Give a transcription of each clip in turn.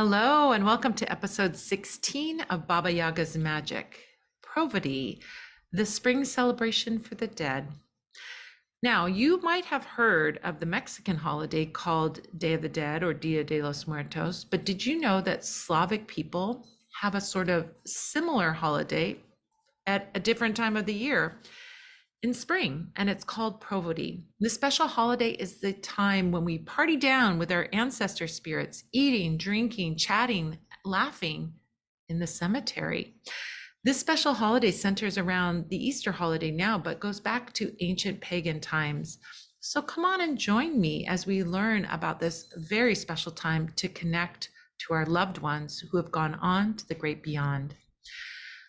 Hello, and welcome to episode 16 of Baba Yaga's Magic, Provody, the spring celebration for the dead. Now, you might have heard of the Mexican holiday called Day of the Dead or Dia de los Muertos, but did you know that Slavic people have a sort of similar holiday at a different time of the year in spring, and it's called Provody. This special holiday is the time when we party down with our ancestor spirits, eating, drinking, chatting, laughing in the cemetery. This special holiday centers around the Easter holiday now, but goes back to ancient pagan times. So come on and join me as we learn about this very special time to connect to our loved ones who have gone on to the great beyond.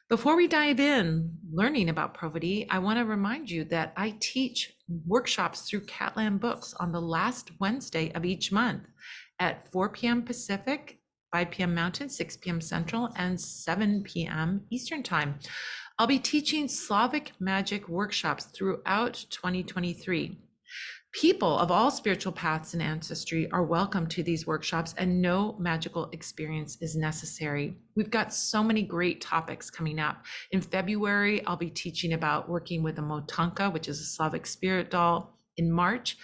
Before we dive in learning about Provody, I want to remind you that I teach workshops through Catland Books on the last Wednesday of each month at 4 p.m. Pacific, 5 p.m. Mountain, 6 p.m. Central, and 7 p.m. Eastern Time. I'll be teaching Slavic magic workshops throughout 2023. People of all spiritual paths and ancestry are welcome to these workshops, and no magical experience is necessary. We've got so many great topics coming up. In February, I'll be teaching about working with a motanka, which is a Slavic spirit doll. In March,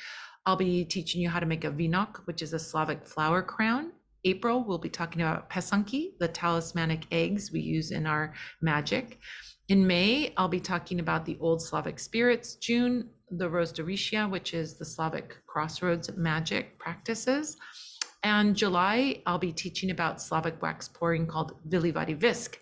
I'll be teaching you how to make a vinok, which is a Slavic flower crown. April, we'll be talking about pesanki, the talismanic eggs we use in our magic. In May, I'll be talking about the old Slavic spirits. June, the Rozdaricia, which is the Slavic crossroads magic practices. And July, I'll be teaching about Slavic wax pouring called Vilivadi Visk.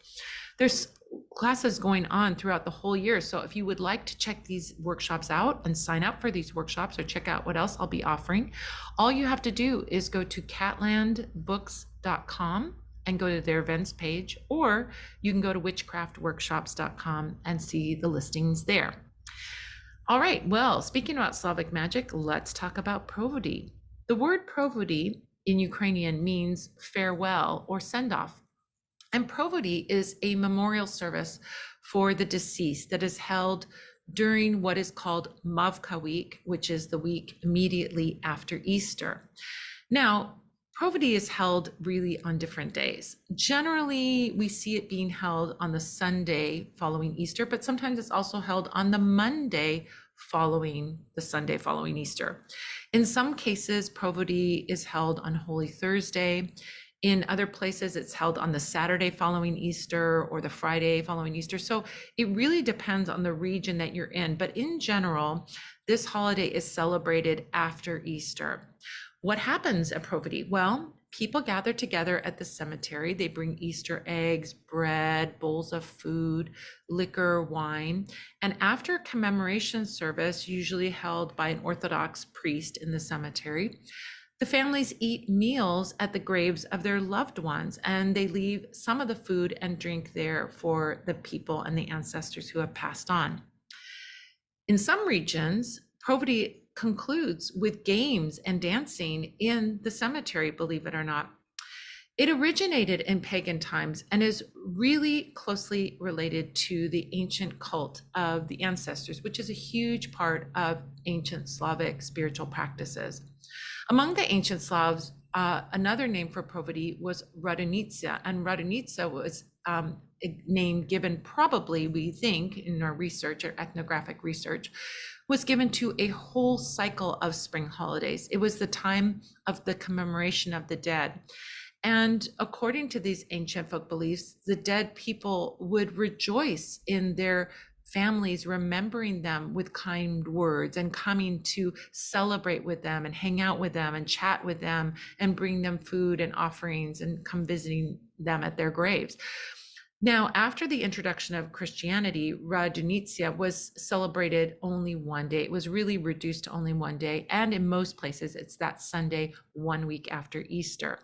There's classes going on throughout the whole year. So if you would like to check these workshops out and sign up for these workshops or check out what else I'll be offering, all you have to do is go to catlandbooks.com and go to their events page, or you can go to witchcraftworkshops.com and see the listings there. All right, well, speaking about Slavic magic, let's talk about Provody. The word Provody in Ukrainian means farewell or send off. And Provody is a memorial service for the deceased that is held during what is called Mavka week, which is the week immediately after Easter. Now, Provody is held really on different days. Generally, we see it being held on the Sunday following Easter, but sometimes it's also held on the Monday following the Sunday following Easter. In some cases, Provody is held on Holy Thursday. In other places, it's held on the Saturday following Easter or the Friday following Easter. So it really depends on the region that you're in. But in general, this holiday is celebrated after Easter. What happens at Provody? Well, people gather together at the cemetery. They bring Easter eggs, bread, bowls of food, liquor, wine. And after commemoration service, usually held by an Orthodox priest in the cemetery, the families eat meals at the graves of their loved ones, and they leave some of the food and drink there for the people and the ancestors who have passed on. In some regions, Provody concludes with games and dancing in the cemetery, believe it or not. It originated in pagan times and is really closely related to the ancient cult of the ancestors, which is a huge part of ancient Slavic spiritual practices. Among the ancient Slavs, another name for Provody was Radonitsa, and Radonitsa was a name given probably, we think, in our research or ethnographic research, was given to a whole cycle of spring holidays. It was the time of the commemoration of the dead. And according to these ancient folk beliefs, the dead people would rejoice in their families, remembering them with kind words and coming to celebrate with them and hang out with them and chat with them and bring them food and offerings and come visiting them at their graves. Now, after the introduction of Christianity, Radonitsia was celebrated only one day. It was really reduced to only one day. And in most places, it's that Sunday, 1 week after Easter.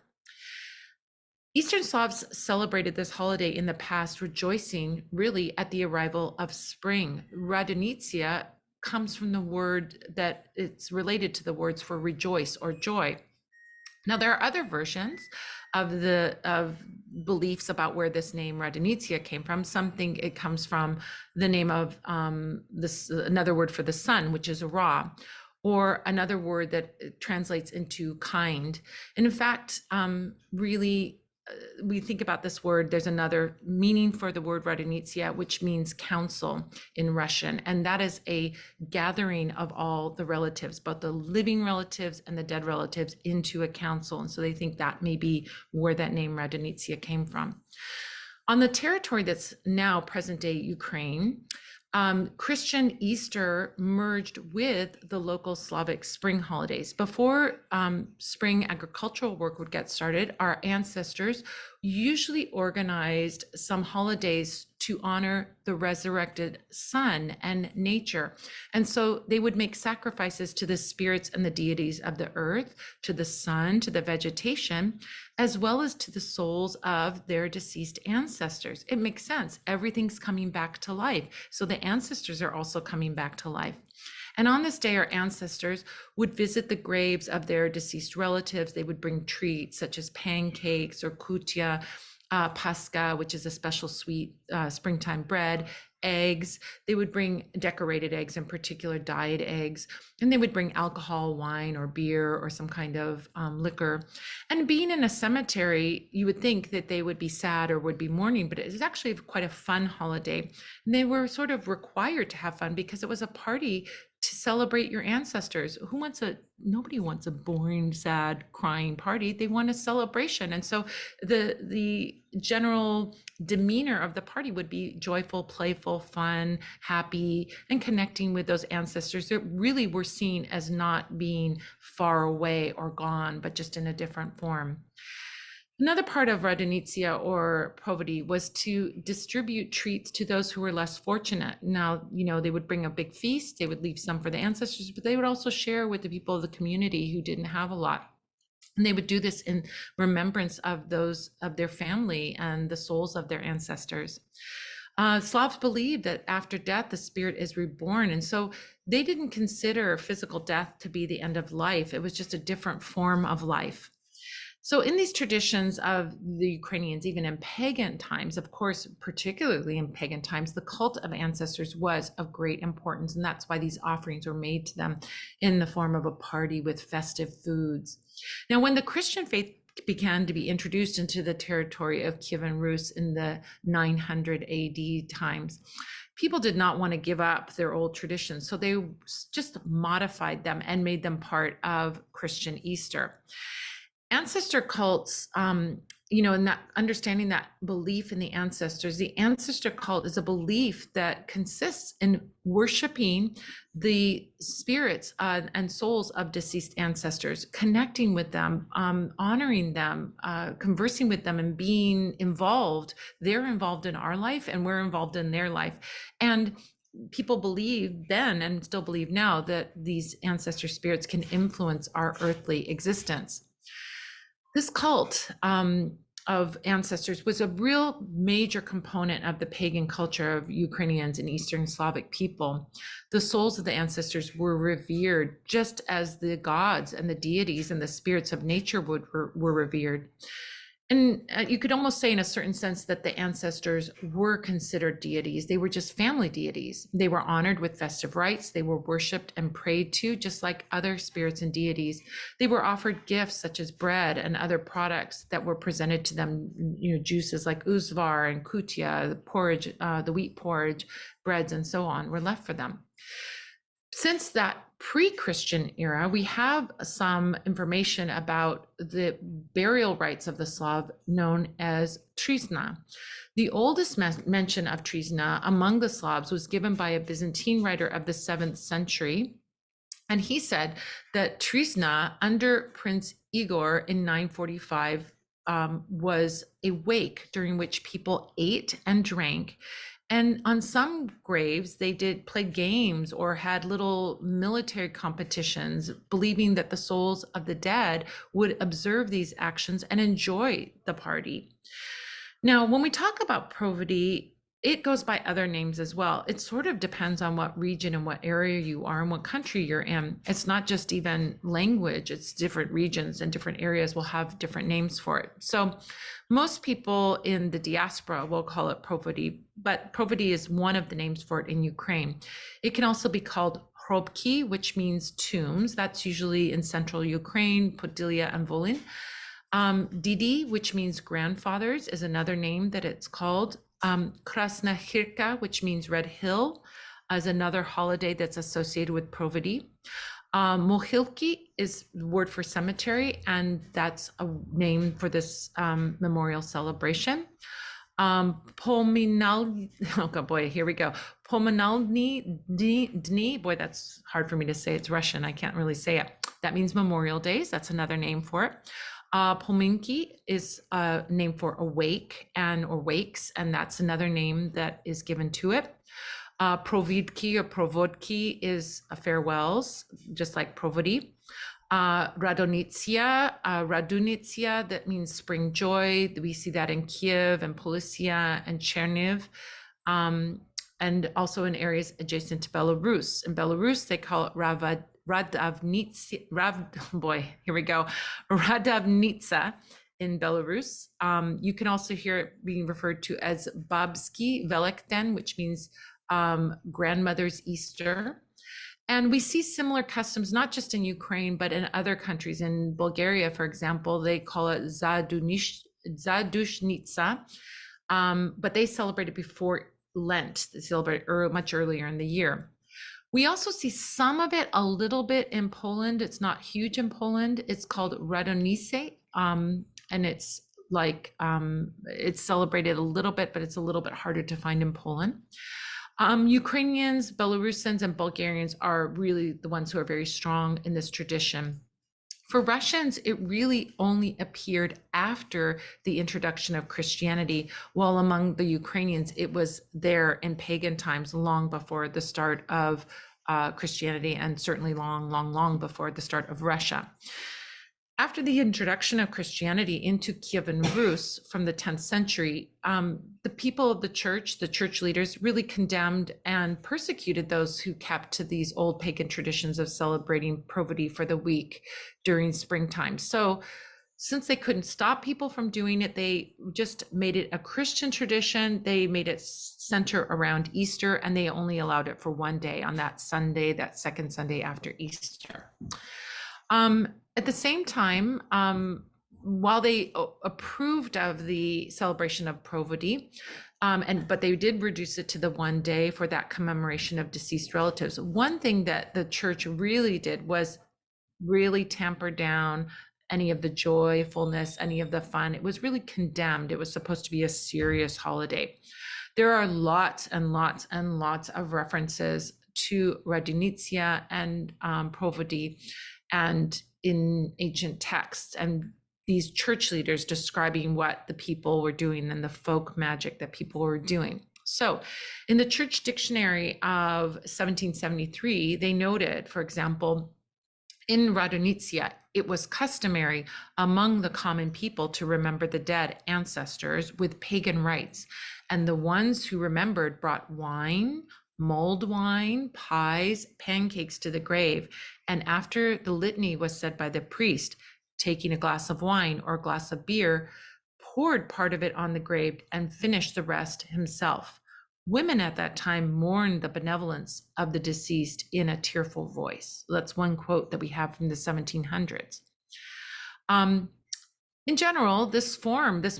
Eastern Slavs celebrated this holiday in the past, rejoicing really at the arrival of spring. Radonitsia comes from the word that it's related to the words for rejoice or joy. Now, there are other versions of beliefs about where this name Radonitsia came from. Some think it comes from the name of another word for the sun, which is Ra, or another word that translates into kind. And in fact, really we think about this word, there's another meaning for the word Radonitsia, which means council in Russian. And that is a gathering of all the relatives, both the living relatives and the dead relatives, into a council. And so they think that may be where that name Radonitsia came from. On the territory that's now present day Ukraine, Christian Easter merged with the local Slavic spring holidays. Before spring agricultural work would get started, our ancestors usually organized some holidays to honor the resurrected sun and nature. And so they would make sacrifices to the spirits and the deities of the earth, to the sun, to the vegetation, as well as to the souls of their deceased ancestors. It makes sense. Everything's coming back to life. So the ancestors are also coming back to life. And on this day, our ancestors would visit the graves of their deceased relatives. They would bring treats such as pancakes or kutia, pasca, which is a special sweet springtime bread, eggs. They would bring decorated eggs, in particular dyed eggs, and they would bring alcohol, wine, or beer, or some kind of liquor. And being in a cemetery, you would think that they would be sad or would be mourning, but it was actually quite a fun holiday. And they were sort of required to have fun because it was a party to celebrate your ancestors. Nobody wants a boring, sad, crying party. They want a celebration. And so the general demeanor of the party would be joyful, playful, fun, happy, and connecting with those ancestors that really were seen as not being far away or gone, but just in a different form. Another part of Radonitsia or Provody was to distribute treats to those who were less fortunate. Now, they would bring a big feast, they would leave some for the ancestors, but they would also share with the people of the community who didn't have a lot. And they would do this in remembrance of those of their family and the souls of their ancestors. Slavs believed that after death, the spirit is reborn. And so they didn't consider physical death to be the end of life. It was just a different form of life. So in these traditions of the Ukrainians, even in pagan times, of course, particularly in pagan times, the cult of ancestors was of great importance. And that's why these offerings were made to them in the form of a party with festive foods. Now, when the Christian faith began to be introduced into the territory of Kievan Rus in the 900 AD times, people did not want to give up their old traditions. So they just modified them and made them part of Christian Easter. Ancestor cults, and that understanding that belief in the ancestor cult is a belief that consists in worshiping the spirits and souls of deceased ancestors, connecting with them, honoring them, conversing with them, and being involved. They're involved in our life and we're involved in their life. And people believe then and still believe now that these ancestor spirits can influence our earthly existence. This cult of ancestors was a real major component of the pagan culture of Ukrainians and Eastern Slavic people. The souls of the ancestors were revered just as the gods and the deities and the spirits of nature were revered. And you could almost say in a certain sense that the ancestors were considered deities. They were just family deities. They were honored with festive rites. They were worshiped and prayed to, just like other spirits and deities. They were offered gifts such as bread and other products that were presented to them, juices like uzvar and kutia, the porridge, the wheat porridge, breads, and so on were left for them. Since that pre-Christian era, we have some information about the burial rites of the Slav known as trizna. The oldest mention of trizna among the Slavs was given by a Byzantine writer of the 7th century. And he said that trizna under Prince Igor in 945 was a wake during which people ate and drank. And on some graves, they played games or had little military competitions, believing that the souls of the dead would observe these actions and enjoy the party. Now, when we talk about Provody, it goes by other names as well. It sort of depends on what region and what area you are and what country you're in. It's not just even language, it's different regions and different areas will have different names for it. So most people in the diaspora will call it Provody, but Provody is one of the names for it in Ukraine. It can also be called Hrobki, which means tombs. That's usually in central Ukraine, Podillia and Volyn. Didi, which means grandfathers, is another name that it's called. Krasna Hirka, which means Red Hill, is another holiday that's associated with Provody. Mohilki is the word for cemetery, and that's a name for this memorial celebration. Pominal, oh boy, here we go. Pominalny Dni, boy, that's hard for me to say. It's Russian. I can't really say it. That means Memorial Days. That's another name for it. Pominki is a name for awake or wakes, and that's another name that is given to it. Providki or Provodki is farewells, just like Provody. Radonitsia, that means spring joy. We see that in Kiev and Polisia and Cherniv, and also in areas adjacent to Belarus. In Belarus, they call it Radavnitsa, Radavnitsa in Belarus. You can also hear it being referred to as Babski Velekden, which means grandmother's Easter. And we see similar customs, not just in Ukraine, but in other countries. In Bulgaria, for example, they call it Zadushnica, but they celebrate it before Lent. They celebrate much earlier in the year. We also see some of it a little bit in Poland. It's not huge in Poland. It's called Radonice, and it's like, it's celebrated a little bit, but it's a little bit harder to find in Poland. Ukrainians, Belarusians, and Bulgarians are really the ones who are very strong in this tradition. For Russians, it really only appeared after the introduction of Christianity, while among the Ukrainians, it was there in pagan times, long before the start of Christianity, and certainly long before the start of Russia. After the introduction of Christianity into Kievan Rus from the 10th century, the people of the church leaders really condemned and persecuted those who kept to these old pagan traditions of celebrating Provody for the week during springtime. So since they couldn't stop people from doing it, they just made it a Christian tradition. They made it center around Easter, and they only allowed it for one day on that Sunday, that second Sunday after Easter. At the same time, while they approved of the celebration of Provody, but they did reduce it to the one day for that commemoration of deceased relatives. One thing that the church really did was really tamper down any of the joyfulness, any of the fun. It was really condemned. It was supposed to be a serious holiday. There are lots and lots and lots of references to Radonitsia and Provody, and in ancient texts, and these church leaders describing what the people were doing and the folk magic that people were doing. So in the Church Dictionary of 1773, they noted, for example, in Radonitsia, it was customary among the common people to remember the dead ancestors with pagan rites, and the ones who remembered brought wine, mulled wine, pies, pancakes to the grave, and after the litany was said by the priest, taking a glass of wine or a glass of beer, poured part of it on the grave and finished the rest himself. Women at that time mourned the benevolence of the deceased in a tearful voice. That's one quote that we have from the 1700s. In general, this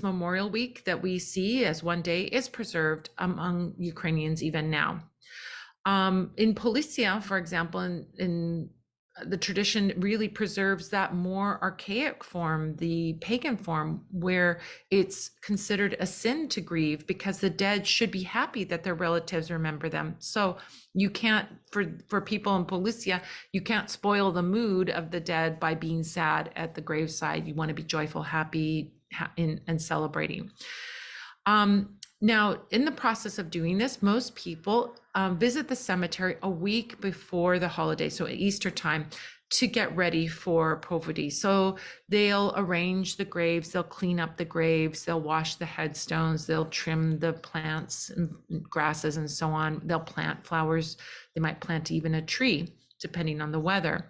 Memorial Week that we see as one day is preserved among Ukrainians even now. In Polisia, for example, in the tradition really preserves that more archaic form, the pagan form, where it's considered a sin to grieve because the dead should be happy that their relatives remember them. So you can't, for people in Polisia, you can't spoil the mood of the dead by being sad at the graveside. You want to be joyful, happy, and celebrating. Now, in the process of doing this, most people visit the cemetery a week before the holiday, so at Easter time, to get ready for Provody. So they'll arrange the graves, they'll clean up the graves, they'll wash the headstones, they'll trim the plants and grasses and so on. They'll plant flowers. They might plant even a tree, depending on the weather.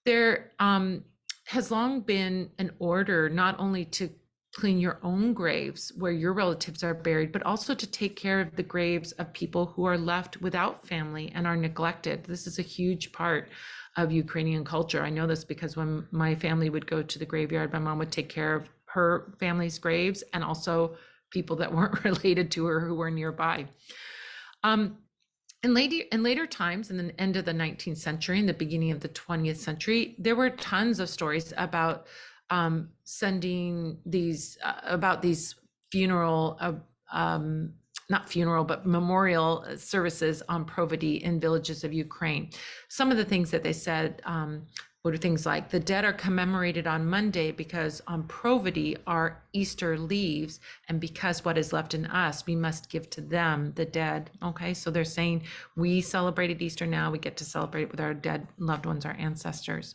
There has long been an order not only to clean your own graves where your relatives are buried, but also to take care of the graves of people who are left without family and are neglected. This is a huge part of Ukrainian culture. I know this because when my family would go to the graveyard, my mom would take care of her family's graves and also people that weren't related to her who were nearby. In later times, in the end of the 19th century and the beginning of the 20th century, there were tons of stories about sending these about these not funeral, but memorial services on Provody in villages of Ukraine. Some of the things that they said were things like, the dead are commemorated on Monday because on Provody are Easter leaves, and because what is left in us, we must give to them, the dead. Okay, so they're saying we celebrated Easter, now we get to celebrate with our dead loved ones, our ancestors.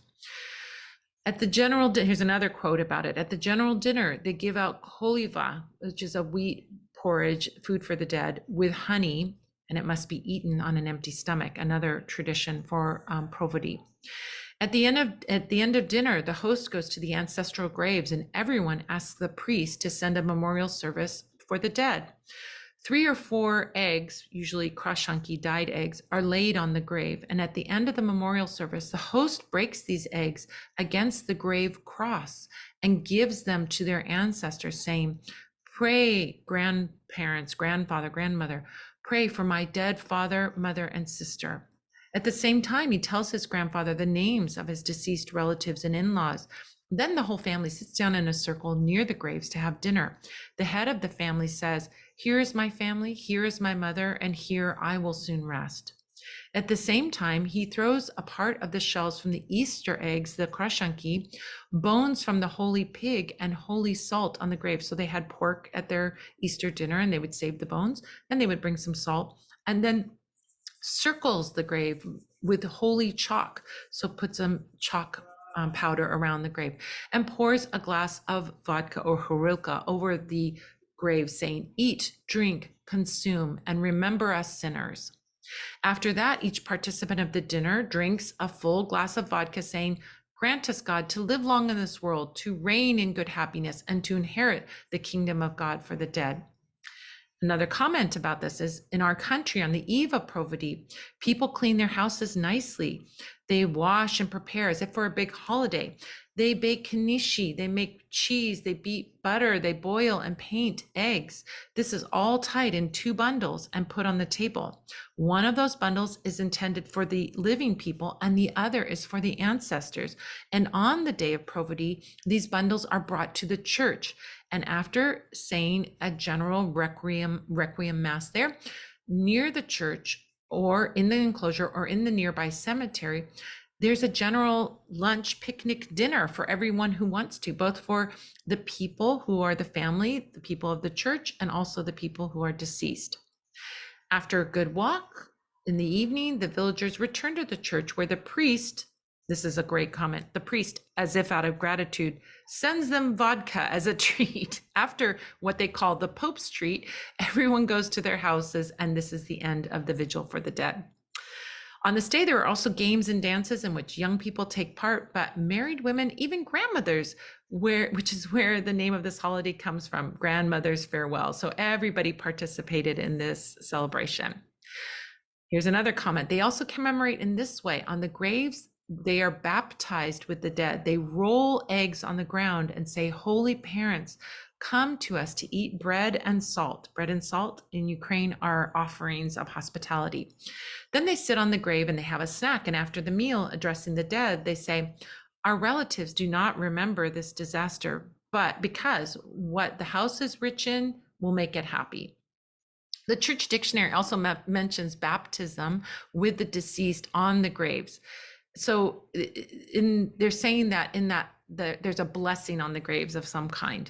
At the general, here's another quote about it. At the general dinner, they give out koliva, which is a wheat porridge, food for the dead, with honey, and it must be eaten on an empty stomach. Another tradition for Provody. At the end of dinner, the host goes to the ancestral graves, and everyone asks the priest to send a memorial service for the dead. 3 or 4 eggs, usually krashanki, dyed eggs, are laid on the grave. And at the end of the memorial service, the host breaks these eggs against the grave cross and gives them to their ancestors, saying, pray, grandparents, grandfather, grandmother, pray for my dead father, mother, and sister. At the same time, he tells his grandfather the names of his deceased relatives and in-laws. Then the whole family sits down in a circle near the graves to have dinner. The head of the family says, here is my family, here is my mother, and here I will soon rest. At the same time, he throws a part of the shells from the Easter eggs, the krashanki, bones from the holy pig, and holy salt on the grave. So they had pork at their Easter dinner, and they would save the bones, and they would bring some salt, and then circles the grave with holy chalk. So put some chalk powder around the grave and pours a glass of vodka or horilka over the grave, saying, eat, drink, consume, and remember us sinners. After that, each participant of the dinner drinks a full glass of vodka, saying, grant us, God, to live long in this world, to reign in good happiness, and to inherit the kingdom of God for the dead. Another comment about this is, in our country, on the eve of Provody, people clean their houses nicely. They wash and prepare as if for a big holiday. They bake knishi, they make cheese, they beat butter, they boil and paint eggs. This is all tied in 2 bundles and put on the table. One of those bundles is intended for the living people, and the other is for the ancestors. And on the day of Provody, these bundles are brought to the church. And after saying a general requiem mass there, near the church or in the enclosure or in the nearby cemetery, there's a general lunch, picnic, dinner for everyone who wants to, both for the people who are the family, the people of the church, and also the people who are deceased. After a good walk in the evening, the villagers return to the church, where the priest, this is a great comment, the priest, as if out of gratitude, sends them vodka as a treat. After what they call the Pope's treat, everyone goes to their houses, and this is the end of the vigil for the dead. On this day, there are also games and dances in which young people take part, but married women, even grandmothers, which is where the name of this holiday comes from, grandmother's farewell. So everybody participated in this celebration. Here's another comment. They also commemorate in this way. On the graves, they are baptized with the dead. They roll eggs on the ground and say, holy parents, come to us to eat bread and salt. Bread and salt in Ukraine are offerings of hospitality. Then they sit on the grave and they have a snack. And after the meal, addressing the dead, they say, our relatives do not remember this disaster, but because what the house is rich in will make it happy. The church dictionary also mentions baptism with the deceased on the graves. So they're saying that there's a blessing on the graves of some kind.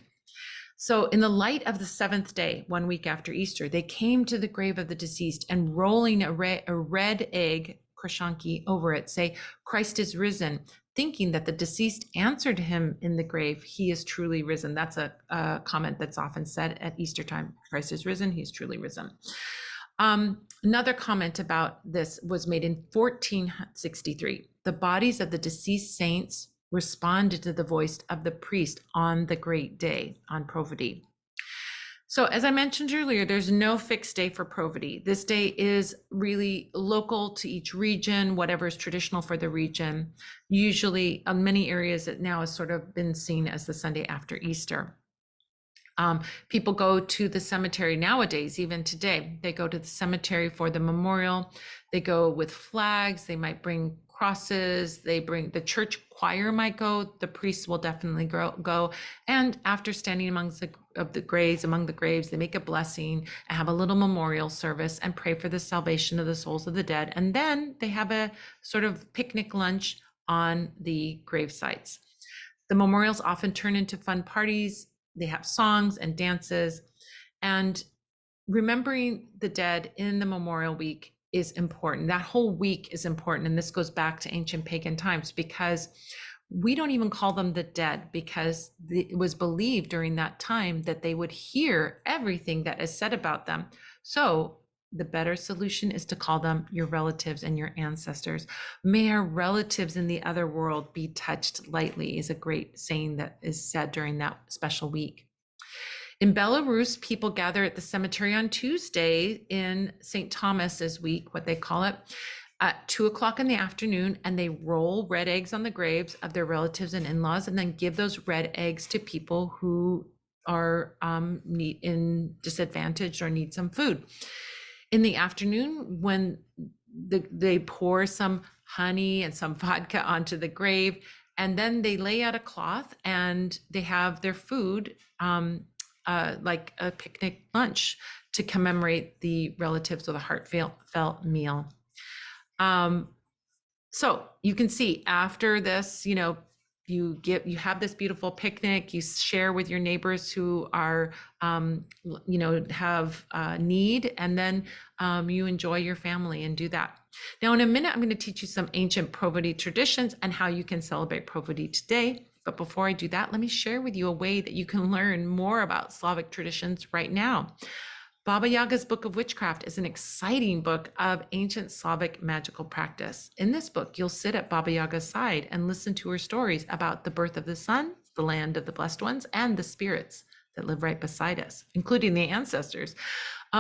So in the light of the 7th day, 1 week after Easter, they came to the grave of the deceased, and rolling a red egg, krashanki, over it, say, Christ is risen, thinking that the deceased answered him in the grave, he is truly risen. That's a comment that's often said at Easter time. Christ is risen, he's truly risen. Another comment about this was made in 1463. The bodies of the deceased saints responded to the voice of the priest on the great day, on Provody. So as I mentioned earlier, there's no fixed day for Provody. This day is really local to each region, whatever is traditional for the region. Usually in many areas, it now has sort of been seen as the Sunday after Easter. People go to the cemetery nowadays, even today. They go to the cemetery for the memorial. They go with flags. They might bring crosses. They bring the church choir might go. The priests will definitely go. And after standing among the graves, they make a blessing and have a little memorial service and pray for the salvation of the souls of the dead. And then they have a sort of picnic lunch on the grave sites. The memorials often turn into fun parties. They have songs and dances, and remembering the dead in the Memorial Week is important. That whole week is important. And this goes back to ancient pagan times, because we don't even call them the dead, because it was believed during that time that they would hear everything that is said about them. So the better solution is to call them your relatives and your ancestors. May our relatives in the other world be touched lightly, is a great saying that is said during that special week. In Belarus, people gather at the cemetery on Tuesday in St. Thomas's week, what they call it, at 2:00 in the afternoon, and they roll red eggs on the graves of their relatives and in-laws, and then give those red eggs to people who are disadvantaged or need some food. In the afternoon, when they pour some honey and some vodka onto the grave, and then they lay out a cloth and they have their food, like a picnic lunch, to commemorate the relatives with a heartfelt meal. So you can see after this, you have this beautiful picnic, you share with your neighbors who are, have need, and then you enjoy your family and do that. Now, in a minute, I'm going to teach you some ancient Provody traditions and how you can celebrate Provody today. But before I do that, let me share with you a way that you can learn more about Slavic traditions right now. Baba Yaga's Book of Witchcraft is an exciting book of ancient Slavic magical practice. In this book, you'll sit at Baba Yaga's side and listen to her stories about the birth of the sun, the land of the blessed ones, and the spirits that live right beside us, including the ancestors.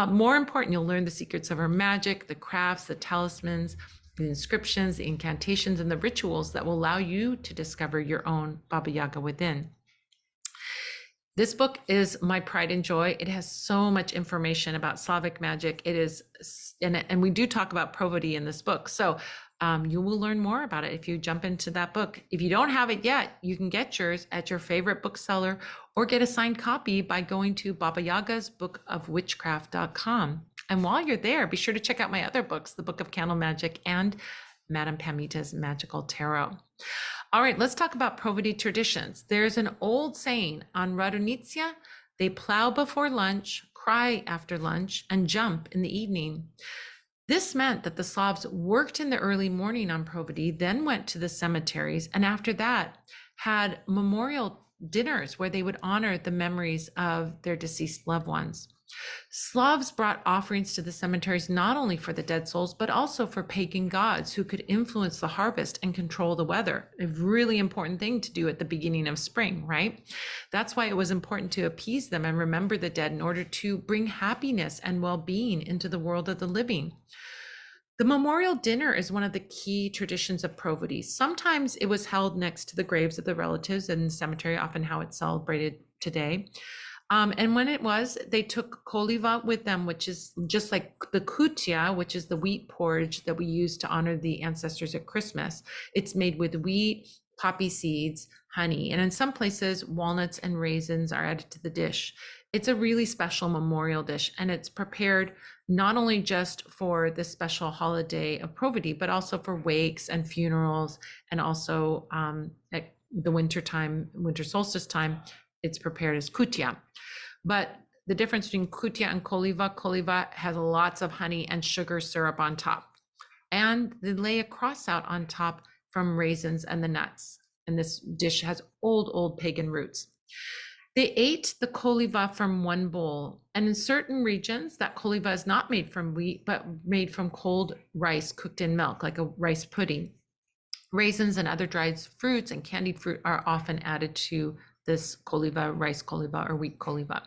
More important, you'll learn the secrets of her magic, the crafts, the talismans, the inscriptions, the incantations, and the rituals that will allow you to discover your own Baba Yaga within. This book is my pride and joy. It has so much information about Slavic magic. It is, and we do talk about Provody in this book. So you will learn more about it if you jump into that book. If you don't have it yet, you can get yours at your favorite bookseller or get a signed copy by going to babayagasbookofwitchcraft.com. And while you're there, be sure to check out my other books, the Book of Candle Magic and Madame Pamita's Magical Tarot. All right, let's talk about Provody traditions. There's an old saying on Radunitsia: they plow before lunch, cry after lunch, and jump in the evening. This meant that the Slavs worked in the early morning on Provody, then went to the cemeteries, and after that had memorial dinners where they would honor the memories of their deceased loved ones. Slavs brought offerings to the cemeteries not only for the dead souls, but also for pagan gods who could influence the harvest and control the weather. A really important thing to do at the beginning of spring, right? That's why it was important to appease them and remember the dead in order to bring happiness and well-being into the world of the living. The memorial dinner is one of the key traditions of Provody. Sometimes it was held next to the graves of the relatives in the cemetery, often how it's celebrated today. And when it was, they took koliva with them, which is just like the kutia, which is the wheat porridge that we use to honor the ancestors at Christmas. It's made with wheat, poppy seeds, honey, and in some places, walnuts and raisins are added to the dish. It's a really special memorial dish, and it's prepared not only just for the special holiday of Provody, but also for wakes and funerals, and also at the winter solstice time, it's prepared as kutia. But the difference between kutia and koliva has lots of honey and sugar syrup on top. And they lay a cross out on top from raisins and the nuts. And this dish has old pagan roots. They ate the koliva from one bowl. And in certain regions, that koliva is not made from wheat, but made from cold rice cooked in milk, like a rice pudding. Raisins and other dried fruits and candied fruit are often added to this koliva, rice koliva or wheat koliva.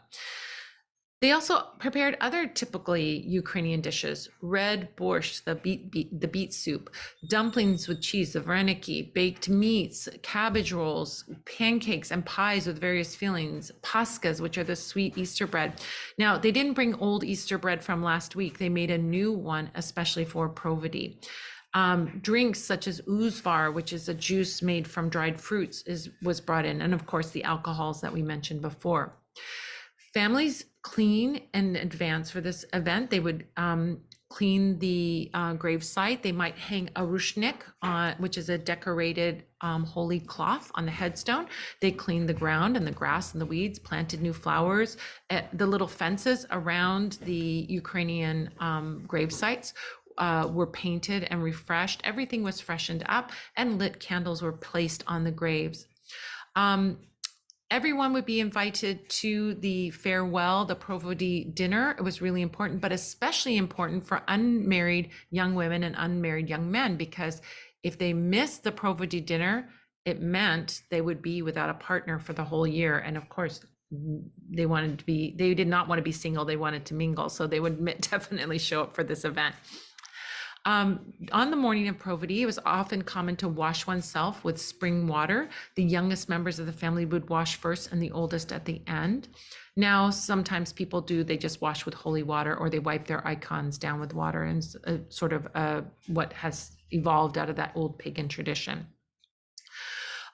They also prepared other typically Ukrainian dishes: red borscht, the beet soup, dumplings with cheese, the vareniki, baked meats, cabbage rolls, pancakes, and pies with various fillings, paskas, which are the sweet Easter bread. Now, they didn't bring old Easter bread from last week. They made a new one, especially for Provody. Drinks such as uzvar, which is a juice made from dried fruits, was brought in, and of course the alcohols that we mentioned before. Families clean in advance for this event. They would clean the grave site. They might hang a rushnik, which is a decorated holy cloth on the headstone. They cleaned the ground and the grass and the weeds, planted new flowers. The little fences around the Ukrainian grave sites were painted and refreshed. Everything was freshened up, and lit candles were placed on the graves. Everyone would be invited to the farewell, the Provody dinner. It was really important, but especially important for unmarried young women and unmarried young men, because if they missed the Provody dinner, it meant they would be without a partner for the whole year. And of course, they did not want to be single. They wanted to mingle. So they would definitely show up for this event. On the morning of Provody, it was often common to wash oneself with spring water. The youngest members of the family would wash first and the oldest at the end. Now, sometimes people they just wash with holy water, or they wipe their icons down with water, and sort of what has evolved out of that old pagan tradition.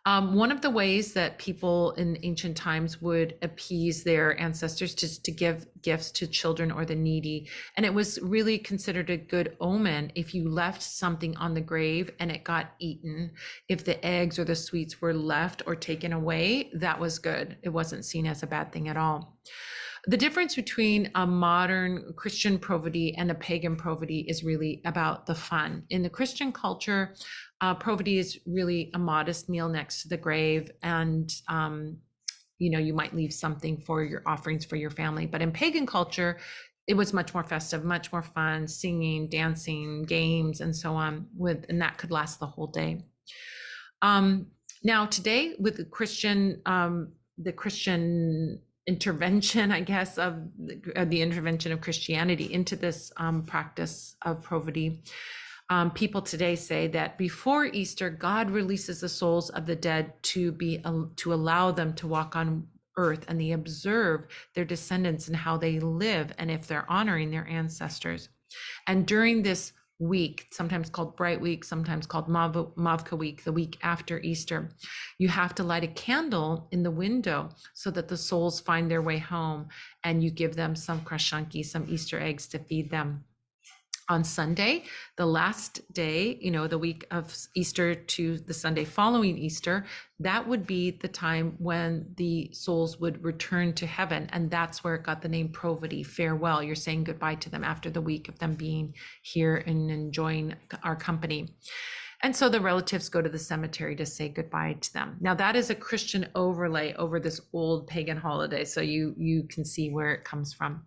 One of the ways that people in ancient times would appease their ancestors to give gifts to children or the needy. And it was really considered a good omen if you left something on the grave and it got eaten. If the eggs or the sweets were left or taken away, that was good. It wasn't seen as a bad thing at all. The difference between a modern Christian Provody and a pagan Provody is really about the fun. In the Christian culture, Provody is really a modest meal next to the grave, and you might leave something for your offerings for your family. But in pagan culture, it was much more festive, much more fun, singing, dancing, games, and so on, and that could last the whole day. Now today, with the Christian intervention, I guess, of the intervention of Christianity into this practice of Provody, people today say that before Easter, God releases the souls of the dead to allow them to walk on earth, and they observe their descendants and how they live, and if they're honoring their ancestors. And during this week, sometimes called Bright Week, sometimes called Mavka Week, the week after Easter, you have to light a candle in the window so that the souls find their way home, and you give them some krashanki, some Easter eggs to feed them. On Sunday, the last day, the week of Easter to the Sunday following Easter, that would be the time when the souls would return to heaven. And that's where it got the name Provody, farewell. You're saying goodbye to them after the week of them being here and enjoying our company. And so the relatives go to the cemetery to say goodbye to them. Now, that is a Christian overlay over this old pagan holiday, so you can see where it comes from.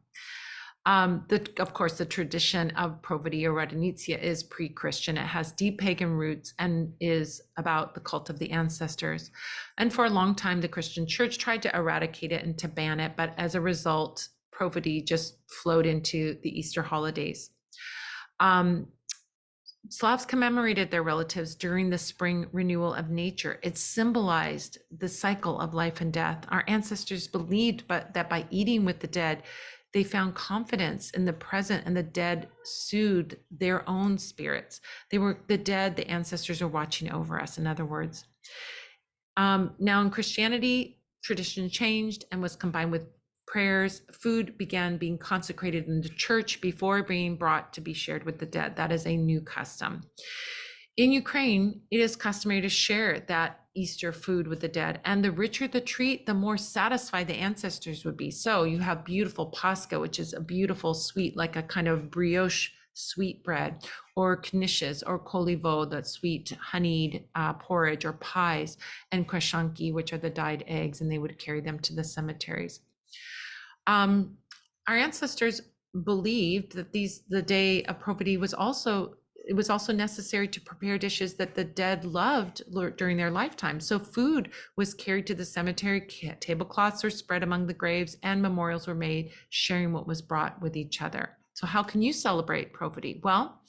Of course, the tradition of Provody or Radonitsia is pre-Christian. It has deep pagan roots and is about the cult of the ancestors. And for a long time, the Christian church tried to eradicate it and to ban it, but as a result, Provody just flowed into the Easter holidays. Slavs commemorated their relatives during the spring renewal of nature. It symbolized the cycle of life and death. Our ancestors believed that by eating with the dead, they found confidence in the present, and the dead soothed their own spirits. The ancestors are watching over us, in other words. Now in Christianity, tradition changed and was combined with prayers. Food began being consecrated in the church before being brought to be shared with the dead. That is a new custom. In Ukraine, it is customary to share that Easter food with the dead, and the richer the treat, the more satisfied the ancestors would be. So you have beautiful paska, which is a beautiful sweet, like a kind of brioche sweet bread, or knishes, or kolivo, that sweet honeyed porridge, or pies, and krashanki, which are the dyed eggs, and they would carry them to the cemeteries. Our ancestors believed that the day of Provody was also it was also necessary to prepare dishes that the dead loved during their lifetime. So food was carried to the cemetery, tablecloths were spread among the graves, and memorials were made, sharing what was brought with each other. So how can you celebrate Provody? Well,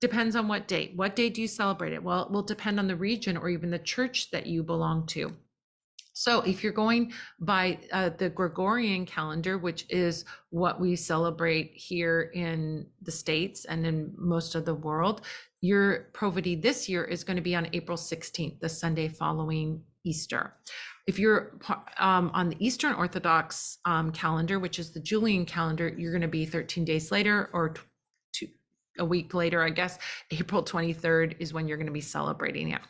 depends on what date. What date do you celebrate it? Well, it will depend on the region or even the church that you belong to. So if you're going by the Gregorian calendar, which is what we celebrate here in the States and in most of the world, your Provody this year is going to be on April 16th, the Sunday following Easter. If you're on the Eastern Orthodox calendar, which is the Julian calendar, you're going to be 13 days later, or a week later, I guess. April 23rd is when you're going to be celebrating it.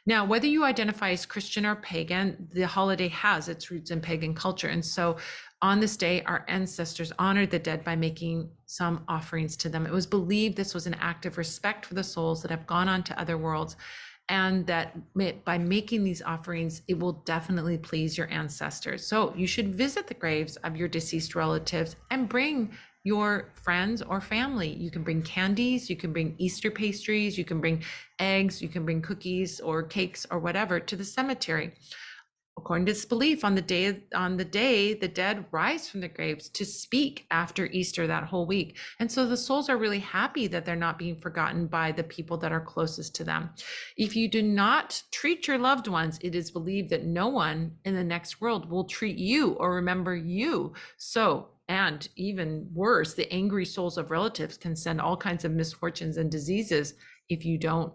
Now, whether you identify as Christian or pagan, the holiday has its roots in pagan culture. And so on this day, our ancestors honored the dead by making some offerings to them. It was believed this was an act of respect for the souls that have gone on to other worlds, and that by making these offerings, it will definitely please your ancestors. So you should visit the graves of your deceased relatives and bring your friends or family. You can bring candies, you can bring Easter pastries, you can bring eggs, you can bring cookies or cakes or whatever to the cemetery. According to this belief, on the day the dead rise from the graves to speak after Easter that whole week. And so the souls are really happy that they're not being forgotten by the people that are closest to them. If you do not treat your loved ones, it is believed that no one in the next world will treat you or remember you. So, and even worse, the angry souls of relatives can send all kinds of misfortunes and diseases if you don't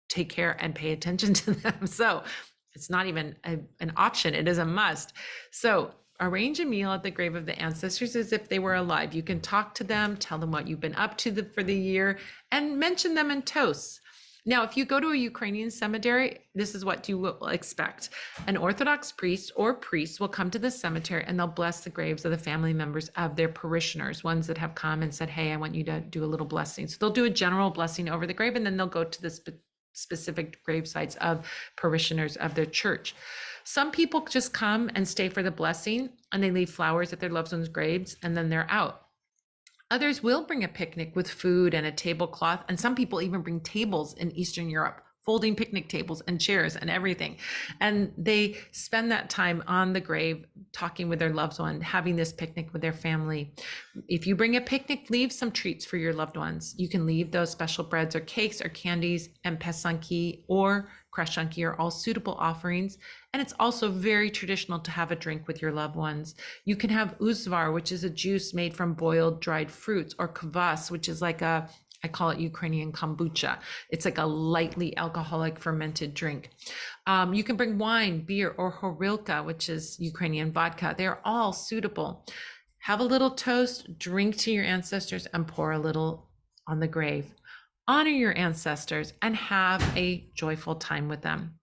take care and pay attention to them. So it's not even an option, it is a must. So arrange a meal at the grave of the ancestors as if they were alive. You can talk to them, tell them what you've been up to for the year, and mention them in toasts. Now, if you go to a Ukrainian cemetery, this is what you will expect. An Orthodox priest or priests will come to the cemetery and they'll bless the graves of the family members of their parishioners, ones that have come and said, hey, I want you to do a little blessing. So they'll do a general blessing over the grave, and then they'll go to the specific grave sites of parishioners of their church. Some people just come and stay for the blessing, and they leave flowers at their loved ones' graves, and then they're out. Others will bring a picnic with food and a tablecloth, and some people even bring tables in Eastern Europe, folding picnic tables and chairs and everything. And they spend that time on the grave talking with their loved one, having this picnic with their family. If you bring a picnic, leave some treats for your loved ones. You can leave those special breads or cakes or candies, and pesanki or krashanki are all suitable offerings. And it's also very traditional to have a drink with your loved ones. You can have uzvar, which is a juice made from boiled dried fruits, or kvass, which is like I call it Ukrainian kombucha. It's like a lightly alcoholic fermented drink. You can bring wine, beer, or horilka, which is Ukrainian vodka. They're all suitable. Have a little toast, drink to your ancestors, and pour a little on the grave. Honor your ancestors and have a joyful time with them.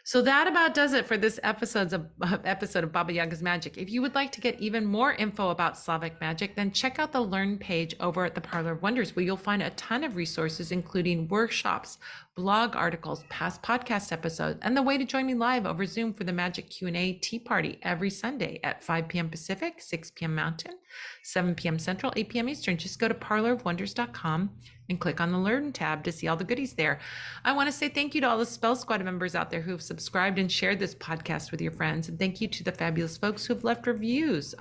So that about does it for this episode of Baba Yaga's Magic. If you would like to get even more info about Slavic magic, then check out the Learn page over at the Parlor of Wonders, where you'll find a ton of resources, including workshops, blog articles, past podcast episodes, and the way to join me live over Zoom for the Magic Q&A Tea Party every Sunday at 5 p.m. Pacific, 6 p.m. Mountain, 7 p.m. Central, 8 p.m. Eastern. Just go to parlorofwonders.com and click on the Learn tab to see all the goodies there. I want to say thank you to all the Spell Squad members out there who have subscribed and shared this podcast with your friends. And thank you to the fabulous folks who have left reviews.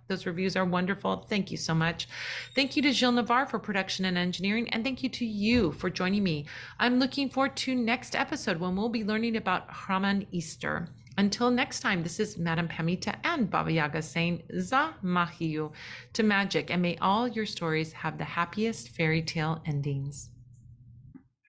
Those reviews are wonderful. Thank you so much. Thank you to Gilles Navarre for production and engineering. And thank you to you for joining me. I'm looking forward to next episode when we'll be learning about Haman Easter. Until next time, this is Madame Pamita and Baba Yaga saying Za Mahiyu to magic, and may all your stories have the happiest fairy tale endings.